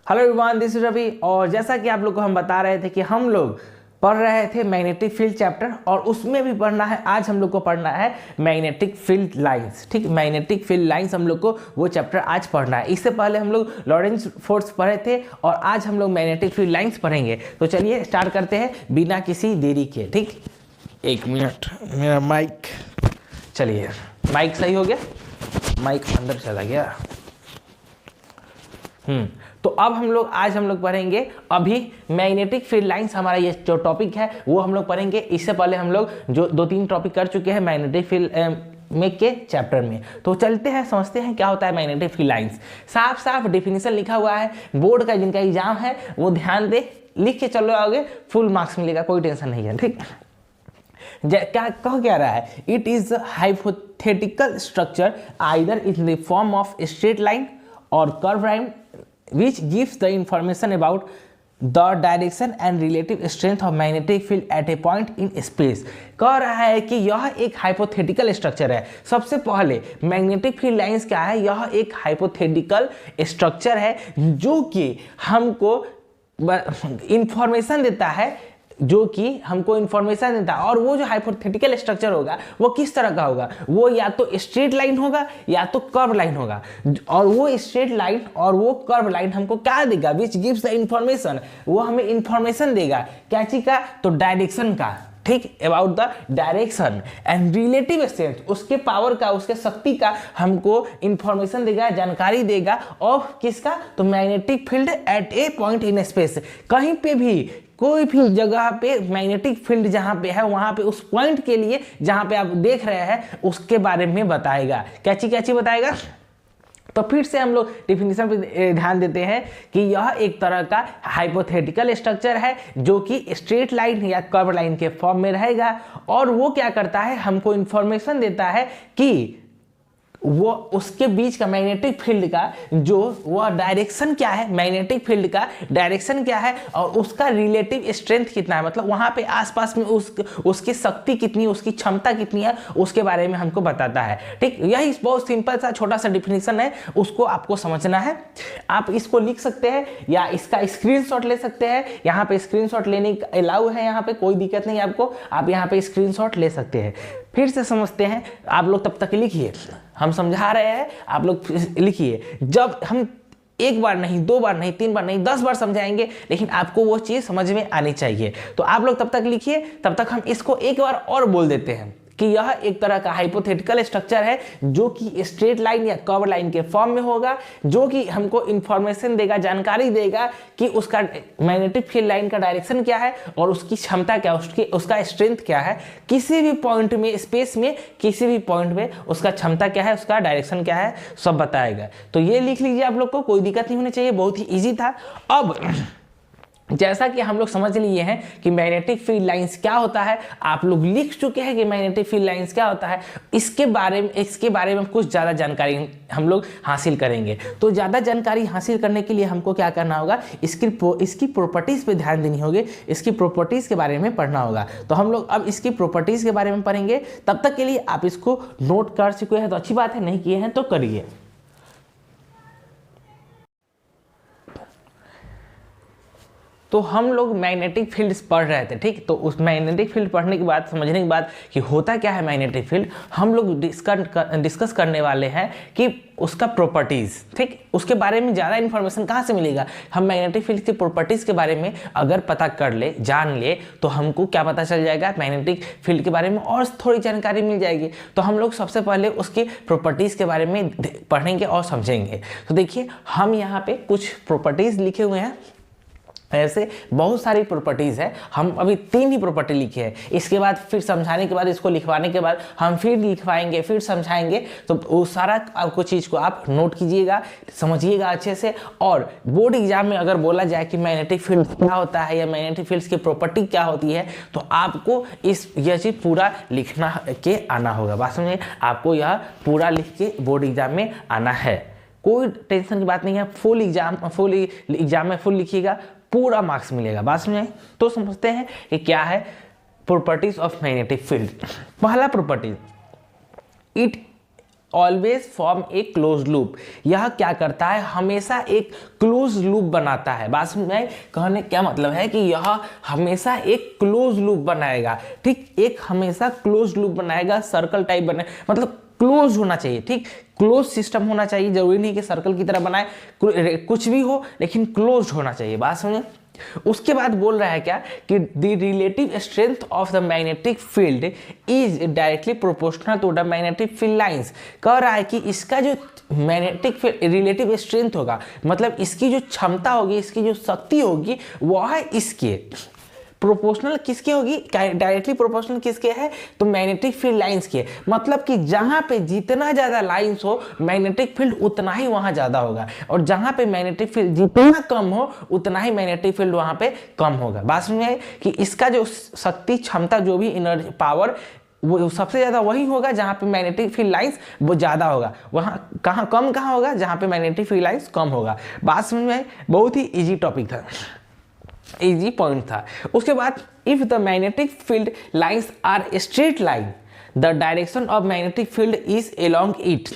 Hello everyone, this is Ravi. और जैसा कि आप लोग को हम बता रहे थे कि हम लोग पढ़ रहे थे मैग्नेटिक फील्ड चैप्टर, और उसमें भी पढ़ना है, आज हम लोग को पढ़ना है मैग्नेटिक फील्ड लाइंस। ठीक, मैग्नेटिक फील्ड लाइंस हम लोग को वो चैप्टर आज पढ़ना है। इससे पहले हम लोग लॉरेंस फोर्स पढ़े थे और आज हम लोग मैग्नेटिक फील्ड लाइंस पढ़ेंगे। तो चलिए स्टार्ट करते हैं बिना किसी देरी के। ठीक, एक मिनट, मेरा माइक, चलिए माइक सही हो गया, माइक अंदर चला गया। तो अब आज हम लोग पढ़ेंगे अभी मैग्नेटिक फील्ड लाइंस। हमारा ये जो टॉपिक है वो हम लोग पढ़ेंगे। इससे पहले हम लोग जो 2-3 टॉपिक कर चुके हैं मैग्नेटिक फील्ड में के चैप्टर में। तो चलते हैं, समझते हैं क्या होता है मैग्नेटिक फील्ड लाइंस। साफ साफ डिफिनीशन लिखा हुआ है, बोर्ड का जिनका एग्जाम है वो ध्यान दे, लिख के चलो आगे, फुल मार्क्स मिलेगा, कोई टेंशन नहीं है। ठीक, क्या कह क्या रहा है, it is hypothetical structure either in the form of straight line और curve line which gives the information about the direction and relative strength of magnetic field at a point in space। कह रहा है कि यह एक hypothetical structure है। सबसे पहले मैग्नेटिक फील्ड लाइंस क्या है, यह एक हाइपोथेटिकल स्ट्रक्चर है जो कि हमको इंफॉर्मेशन देता है, और वो जो हाइपोथेटिकल स्ट्रक्चर होगा वो किस तरह का होगा, वो या तो स्ट्रेट लाइन होगा या तो कर्व लाइन होगा। और वो स्ट्रेट लाइन और वो कर्व लाइन हमको क्या देगा, विच गिव्स द इंफॉर्मेशन, वो हमें इंफॉर्मेशन देगा क्या चीज का, तो डायरेक्शन का। ठीक, about the direction and relative strength, उसके पावर का, उसके शक्ति का हमको इंफॉर्मेशन देगा, जानकारी देगा। और किसका, तो magnetic field at A point in space, कहीं पे भी कोई भी जगह पे मैग्नेटिक फील्ड जहां पे है वहां पे उस पॉइंट के लिए जहां पे आप देख रहे हैं उसके बारे में बताएगा। क्या चीज बताएगा। तो फिर से हम लोग डिफिनीशन पे ध्यान देते हैं कि यह एक तरह का हाइपोथेटिकल स्ट्रक्चर है जो कि स्ट्रेट लाइन या कर्व लाइन के फॉर्म में रहेगा। और वो क्या करता है, हमको इंफॉर्मेशन देता है कि वो उसके बीच का मैग्नेटिक फील्ड का जो वह डायरेक्शन क्या है, मैग्नेटिक फील्ड का डायरेक्शन क्या है और उसका रिलेटिव स्ट्रेंथ कितना है, मतलब वहां पे आसपास में उसकी शक्ति कितनी, उसकी क्षमता कितनी है, उसके बारे में हमको बताता है। ठीक, यही बहुत सिंपल सा छोटा सा डिफिनीशन है, उसको आपको समझना है। आप इसको लिख सकते हैं या इसका स्क्रीनशॉट ले सकते हैं। यहाँ पे स्क्रीनशॉट लेने का अलाउ है, यहाँ पे कोई दिक्कत नहीं आपको, आप यहाँ पे स्क्रीनशॉट ले सकते हैं। फिर से समझते हैं, आप लोग तब तक लिखिए, हम समझा रहे हैं, आप लोग लिखिए। जब हम एक बार नहीं, 2 बार नहीं, 3 बार नहीं, 10 बार समझाएंगे, लेकिन आपको वो चीज समझ में आनी चाहिए। तो आप लोग तब तक लिखिए, तब तक हम इसको एक बार और बोल देते हैं कि यह एक तरह का हाइपोथेटिकल स्ट्रक्चर है जो कि स्ट्रेट लाइन या कर्व लाइन के फॉर्म में होगा, जो कि हमको इंफॉर्मेशन देगा, जानकारी देगा कि उसका मैग्नेटिक फील्ड लाइन का डायरेक्शन क्या है और उसकी क्षमता क्या है, उसका स्ट्रेंथ क्या है, किसी भी पॉइंट में, स्पेस में किसी भी पॉइंट में उसका क्षमता क्या है, उसका डायरेक्शन क्या है, सब बताएगा। तो ये लिख लीजिए, आप लोग को कोई दिक्कत नहीं होनी चाहिए, बहुत ही ईजी था। अब जैसा कि हम लोग समझ लिए हैं कि मैग्नेटिक फील्ड लाइंस क्या होता है, आप लोग लिख चुके हैं कि मैग्नेटिक फील्ड लाइंस क्या होता है, इसके बारे में कुछ ज़्यादा जानकारी हम लोग हासिल करेंगे। तो ज़्यादा जानकारी हासिल करने के लिए हमको क्या करना होगा, इसकी प्रॉपर्टीज़ पे ध्यान देनी होगी, इसकी प्रॉपर्टीज़ के बारे में पढ़ना होगा। तो हम लोग अब इसकी प्रॉपर्टीज़ के बारे में पढ़ेंगे। तब तक के लिए आप इसको नोट कर चुके हैं तो अच्छी बात है, नहीं किए हैं तो करिए। तो हम लोग मैग्नेटिक फील्ड्स पढ़ रहे थे। ठीक, तो उस मैग्नेटिक फील्ड पढ़ने के बाद, समझने के बाद कि होता क्या है मैग्नेटिक फील्ड, हम लोग डिस्कस करने वाले हैं कि उसका प्रॉपर्टीज़। ठीक, उसके बारे में ज़्यादा इन्फॉर्मेशन कहाँ से मिलेगा, हम मैग्नेटिक फील्ड की प्रॉपर्टीज़ के बारे में अगर पता कर ले, जान ले, तो हमको क्या पता चल जाएगा, मैग्नेटिक फील्ड के बारे में और थोड़ी जानकारी मिल जाएगी। तो हम लोग सबसे पहले उसकी प्रॉपर्टीज़ के बारे में पढ़ेंगे और समझेंगे। तो देखिए, हम यहाँ पे कुछ प्रॉपर्टीज़ लिखे हुए हैं, ऐसे बहुत सारी प्रॉपर्टीज़ है, हम अभी 3 ही प्रॉपर्टी लिखे हैं। इसके बाद फिर समझाने के बाद, इसको लिखवाने के बाद हम फिर लिखवाएंगे, फिर समझाएंगे। तो वो सारा आपको चीज़ को आप नोट कीजिएगा, समझिएगा अच्छे से। और बोर्ड एग्जाम में अगर बोला जाए कि मैग्नेटिक फील्ड क्या होता है या मैग्नेटिक फील्ड की प्रॉपर्टी क्या होती है, तो आपको यह चीज़ पूरा लिखना के आना होगा। बात समझिए, आपको यह पूरा लिख के बोर्ड एग्जाम में आना है, कोई टेंशन की बात नहीं है। फुल एग्जाम में फुल लिखिएगा, पूरा मार्क्स मिलेगा। बात समझे। तो समझते हैं कि क्या है प्रॉपर्टीज ऑफ मैग्नेटिक फील्ड। पहला property, it always form A close loop. यह क्या करता है, हमेशा एक क्लोज लूप बनाता है। बात में कहने क्या मतलब है कि यह हमेशा एक क्लोज लूप बनाएगा, ठीक, एक हमेशा क्लोज लूप बनाएगा, सर्कल टाइप बनाए, मतलब क्लोज होना चाहिए, ठीक, क्लोज सिस्टम होना चाहिए, जरूरी नहीं कि सर्कल की तरह बनाए, कुछ भी हो लेकिन क्लोज होना चाहिए। बात समझे। उसके बाद बोल रहा है क्या कि the relative strength of the magnetic field is directly proportional to the magnetic field lines. कह रहा है कि इसका जो मैग्नेटिक फील्ड रिलेटिव स्ट्रेंथ होगा, मतलब इसकी जो क्षमता होगी, इसकी जो शक्ति होगी, वह इसके प्रोपोर्शनल किसके होगी, डायरेक्टली प्रोपोर्शनल किसके है, तो मैग्नेटिक फील्ड लाइंस के। मतलब कि जहां पे जितना ज्यादा लाइंस हो मैग्नेटिक फील्ड उतना ही वहां ज्यादा होगा, और जहां पे मैग्नेटिक फील्ड जितना कम हो उतना ही मैग्नेटिक फील्ड वहां पे कम होगा। बात समझे कि इसका जो शक्ति, क्षमता, जो भी एनर्जी, पावर, वो सबसे ज्यादा वही होगा जहां पे मैग्नेटिक फील्ड लाइंस वो ज्यादा होगा। वहां कहां कम, कहां होगा, जहां पे मैग्नेटिक फील्ड लाइंस कम होगा। बात समझ में, बहुत ही इजी टॉपिक था, इजी पॉइंट था। उसके बाद if the magnetic field lines are straight line the direction of magnetic field is along it.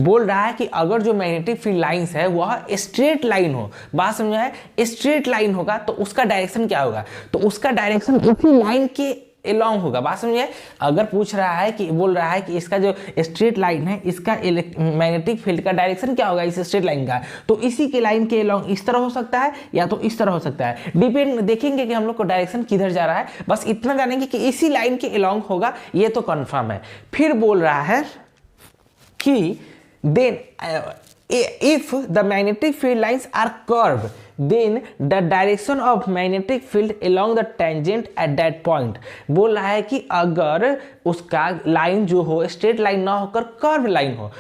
बोल रहा है कि अगर जो मैग्नेटिक फील्ड लाइंस है वह स्ट्रेट लाइन हो, बात समझ में, स्ट्रेट लाइन होगा तो उसका डायरेक्शन क्या होगा, तो उसका डायरेक्शन उसी लाइन के एलॉन्ग होगा। बात समझिए। अगर पूछ रहा है कि, बोल रहा है कि इसका जो स्ट्रेट लाइन है, इसका मैग्नेटिक फील्ड का डायरेक्शन क्या होगा इस स्ट्रेट लाइन का, तो इसी के लाइन के एलॉन्ग इस तरह हो सकता है या तो इस तरह हो सकता है, डिपेंड, देखेंगे कि हम लोग को डायरेक्शन किधर जा रहा है, बस इतना जानेंगे कि इसी लाइन के एलॉन्ग होगा, ये तो कंफर्म है। फिर बोल रहा है कि then if the magnetic field lines are curve then the direction of magnetic field along the tangent at that point। बोल रहा है कि अगर उसका लाइन जो हो स्ट्रेट लाइन ना होकर कर्व लाइन हो,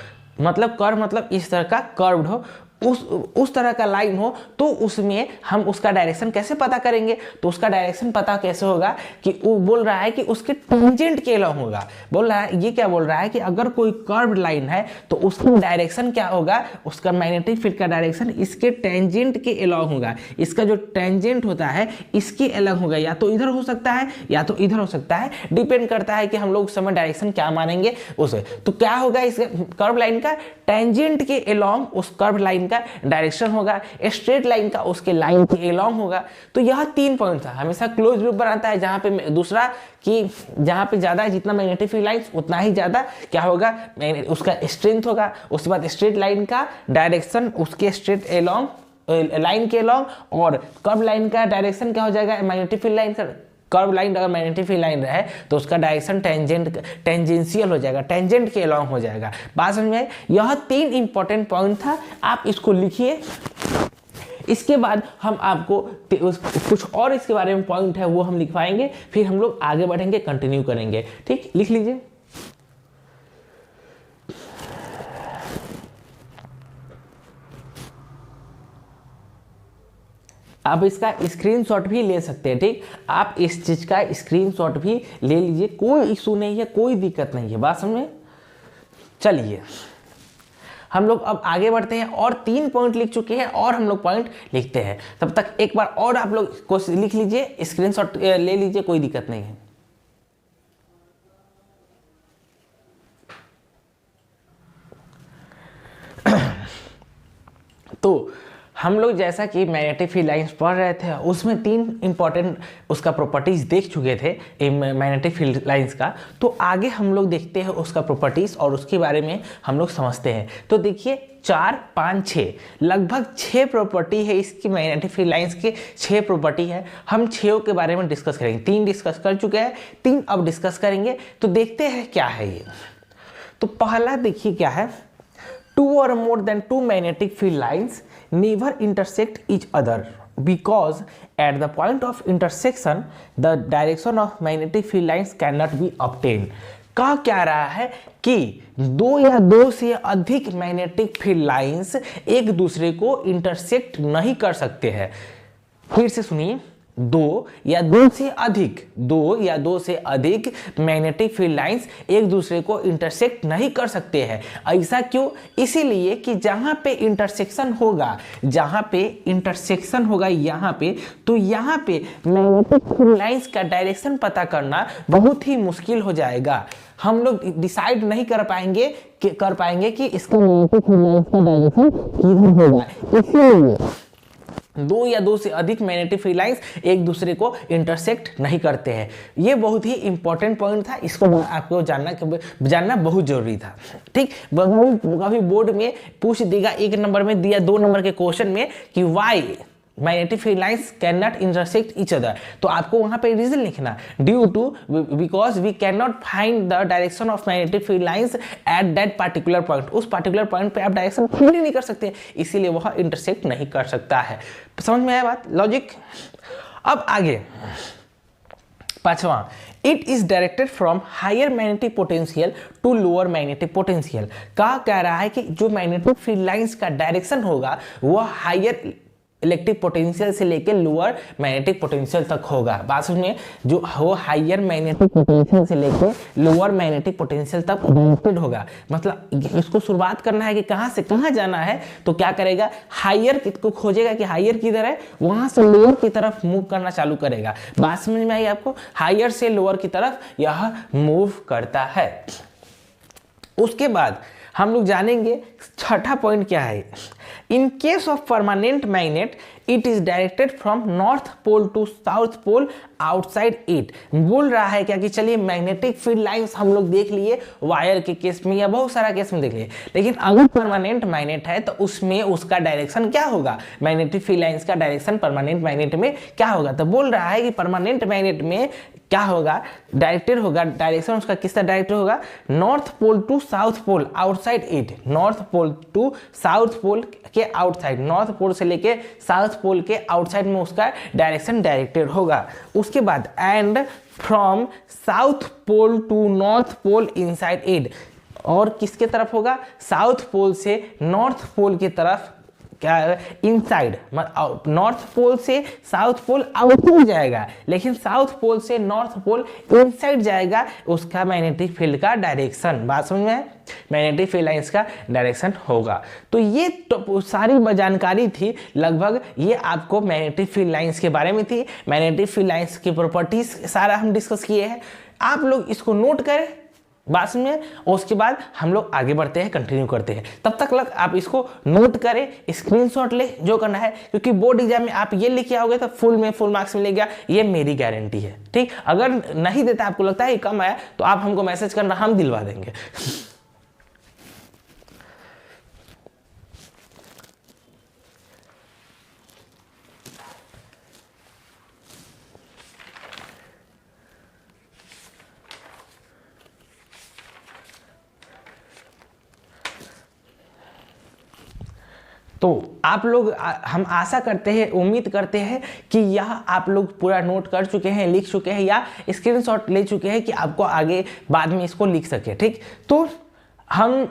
मतलब कर्व मतलब इस तरह का कर्व्ड हो, उस तरह का लाइन हो, तो उसमें हम उसका डायरेक्शन कैसे पता करेंगे, तो उसका डायरेक्शन पता कैसे होगा कि वो बोल रहा है कि उसके टेंजेंट के एलॉन्ग होगा। बोल रहा है, ये क्या बोल रहा है कि अगर कोई कर्व्ड लाइन है तो उसका डायरेक्शन क्या होगा, उसका मैग्नेटिक फील्ड का डायरेक्शन इसके टेंजेंट के एलॉन्ग होगा। इसका जो टेंजेंट होता है इसके एलॉन्ग होगा, या तो इधर हो सकता है या तो इधर हो सकता है, डिपेंड करता है कि हम लोग उस समय डायरेक्शन क्या मानेंगे उसे। तो क्या होगा इस कर्व लाइन का, टेंजेंट के एलॉन्ग उस कर्व लाइन का डायरेक्शन होगा, स्ट्रेट लाइन का उसके लाइन के एलॉन्ग होगा। तो यह 3 पॉइंट था। हमेशा क्लोज लूप बनाता है, जहां पे दूसरा कि जहां पे ज्यादा है, जितना मैग्नेटिक फील्ड लाइंस उतना ही ज्यादा क्या होगा, उसका स्ट्रेंथ होगा। उसके बाद स्ट्रेट लाइन का डायरेक्शन उसके स्ट्रेट एलॉन्ग लाइन के एलॉन्ग, और कर्व लाइन का डायरेक्शन क्या हो जाएगा, मैग्नेटिक फील्ड लाइन का कर्व लाइन, अगर मैग्नेटिक फील्ड लाइन रहे तो उसका डायरेक्शन टेंजेंशियल हो जाएगा, टेंजेंट के अलोंग हो जाएगा। बात समझ में। यह 3 इंपॉर्टेंट पॉइंट था, आप इसको लिखिए। इसके बाद हम आपको कुछ और इसके बारे में पॉइंट है वो हम लिखवाएंगे, फिर हम लोग आगे बढ़ेंगे, कंटिन्यू करेंगे। ठीक, लिख लीजिए। आप इसका स्क्रीनशॉट भी ले सकते हैं। ठीक, आप इस चीज का स्क्रीनशॉट भी ले लीजिए, कोई इशू नहीं है, कोई दिक्कत नहीं है। बात समझ में। चलिए हम लोग अब आगे बढ़ते हैं, और 3 पॉइंट लिख चुके हैं और हम लोग पॉइंट लिखते हैं। तब तक एक बार और आप लोग को लिख लीजिए, स्क्रीनशॉट ले लीजिए, कोई दिक्कत नहीं है। तो हम लोग जैसा कि मैग्नेटिक फील्ड लाइंस पढ़ रहे थे, उसमें 3 इंपॉर्टेंट उसका प्रॉपर्टीज देख चुके थे मैग्नेटिक फील्ड लाइंस का। तो आगे हम लोग देखते हैं उसका प्रॉपर्टीज और उसके बारे में हम लोग समझते हैं। तो देखिए 4, 5, 6 लगभग 6 प्रॉपर्टी है इसकी, मैग्नेटिक फील्ड लाइंस की 6 प्रॉपर्टी है। हम 6 के बारे में डिस्कस करेंगे, 3 डिस्कस कर चुके हैं, 3 अब डिस्कस करेंगे। तो देखते हैं क्या है ये। तो पहला देखिए क्या है, 2 or more than 2 magnetic field lines never intersect each other because at the point of intersection the direction of magnetic field lines cannot be obtained। कहा क्या रहा है कि 2 या 2 से अधिक मैग्नेटिक फील्ड लाइंस एक दूसरे को इंटरसेक्ट नहीं कर सकते हैं। फिर से सुनिए, दो या दो से अधिक मैग्नेटिक फील्ड लाइंस एक दूसरे को इंटरसेक्ट नहीं कर सकते हैं। ऐसा क्यों? इसीलिए कि जहां पे इंटरसेक्शन होगा यहाँ पे, तो यहाँ पे मैग्नेटिक फील्ड लाइंस का डायरेक्शन पता करना बहुत ही मुश्किल हो जाएगा। हम लोग डिसाइड नहीं कर पाएंगे कि इसका मैग्नेटिक फील्ड लाइंस का डायरेक्शन किधर होगा। इसलिए दो या दो से अधिक मैग्नेटिक फील्ड लाइंस एक दूसरे को इंटरसेक्ट नहीं करते हैं। ये बहुत ही इंपॉर्टेंट पॉइंट था, इसको आपको जानना बहुत जरूरी था। ठीक, कभी बोर्ड में पूछ देगा 1 नंबर में दिया 2 नंबर के क्वेश्चन में कि why magnetic field lines can not intersect each other, तो आपको वहां पे रीजन लिखना because we can not find the direction of magnetic field lines at that particular point. उस पार्टिकुलर पॉइंट पे आप डायरेक्शन फाइंड ही नहीं कर सकते, इसीलिए वह इंटरसेक्ट नहीं कर सकता है। समझ में आया बात, लॉजिक? अब आगे 5वां, it is directed from higher magnetic potential to lower magnetic potential. कह रहा है कि जो मैग्नेटिक फील्ड लाइंस का डायरेक्शन होगा वह हायर इलेक्ट्रिक पोटेंशियल से लेकर लोअर मैग्नेटिक पोटेंशियल तक होगा। बात में जो हो हायर मैग्नेटिक पोटेंशियल से लेकर लोअर मैग्नेटिक पोटेंशियल तक डायरेक्टेड होगा। मतलब इसको शुरुआत करना है कि कहां से कहां जाना है, तो क्या करेगा, हायर को खोजेगा कि हायर किधर है, वहां से लोअर की तरफ मूव करना चालू करेगा। बात समझ में आई आपको? हायर से लोअर की तरफ यह मूव करता है। उसके बाद हम लोग जानेंगे 6ठा पॉइंट क्या है। In case of permanent magnet it is directed from north pole to south pole outside it. बोल रहा है क्या कि चलिए मैग्नेटिक फील्ड लाइंस हम लोग देख लिए वायर के केस में या बहुत सारा केस में देख लिए, लेकिन अगर परमानेंट मैग्नेट है तो उसमें उसका डायरेक्शन क्या होगा, मैग्नेटिक फील्ड लाइंस का डायरेक्शन परमानेंट मैग्नेट में क्या होगा। तो बोल रहा है कि परमानेंट मैग्नेट में क्या होगा, डायरेक्टेड होगा, डायरेक्शन उसका किस तरह डायरेक्टेड होगा, north pole to south pole outside it. North pole to south pole के आउटसाइड, नॉर्थ पोल से लेके साउथ पोल के आउटसाइड में उसका डायरेक्शन डायरेक्टेड होगा। उसके बाद and from south pole to north pole inside it, और किसके तरफ होगा, साउथ पोल से नॉर्थ पोल की तरफ क्या है, इनसाइड। नॉर्थ पोल से साउथ पोल आउटसाइड जाएगा, लेकिन साउथ पोल से नॉर्थ पोल इनसाइड जाएगा उसका मैग्नेटिक फील्ड का डायरेक्शन। बात समझ में? मैग्नेटिक फील्ड लाइंस का डायरेक्शन होगा। तो ये तो सारी जानकारी थी लगभग, ये आपको मैग्नेटिक फील्ड लाइंस के बारे में थी। मैग्नेटिक फील्ड लाइंस की प्रॉपर्टीज सारा हम डिस्कस किए हैं, आप लोग इसको नोट करें बात में, और उसके बाद हम लोग आगे बढ़ते हैं, कंटिन्यू करते हैं। तब तक लग आप इसको नोट करें, स्क्रीनशॉट ले जो करना है, क्योंकि बोर्ड एग्जाम में आप ये लिखे आओगे तो फुल मार्क्स मिलेगा, ये मेरी गारंटी है। ठीक, अगर नहीं देता, आपको लगता है कम आया, तो आप हमको मैसेज करना, हम दिलवा देंगे। तो आप लोग हम आशा करते हैं, उम्मीद करते हैं कि यह आप लोग पूरा नोट कर चुके हैं, लिख चुके हैं या स्क्रीनशॉट ले चुके हैं कि आपको आगे बाद में इसको लिख सके। ठीक, तो हम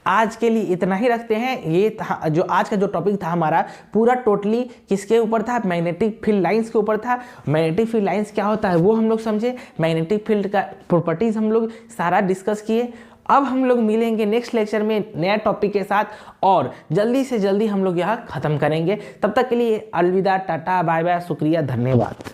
आज के लिए इतना ही रखते हैं। ये जो आज का जो टॉपिक था हमारा पूरा टोटली किसके ऊपर था, मैग्नेटिक फील्ड लाइंस के ऊपर था। मैग्नेटिक फील्ड लाइंस क्या होता है वो हम लोग समझे, मैग्नेटिक फील्ड का प्रॉपर्टीज हम लोग सारा डिस्कस किए। अब हम लोग मिलेंगे नेक्स्ट लेक्चर में नया टॉपिक के साथ, और जल्दी से जल्दी हम लोग यह खत्म करेंगे। तब तक के लिए अलविदा, टाटा, बाय बाय, शुक्रिया, धन्यवाद।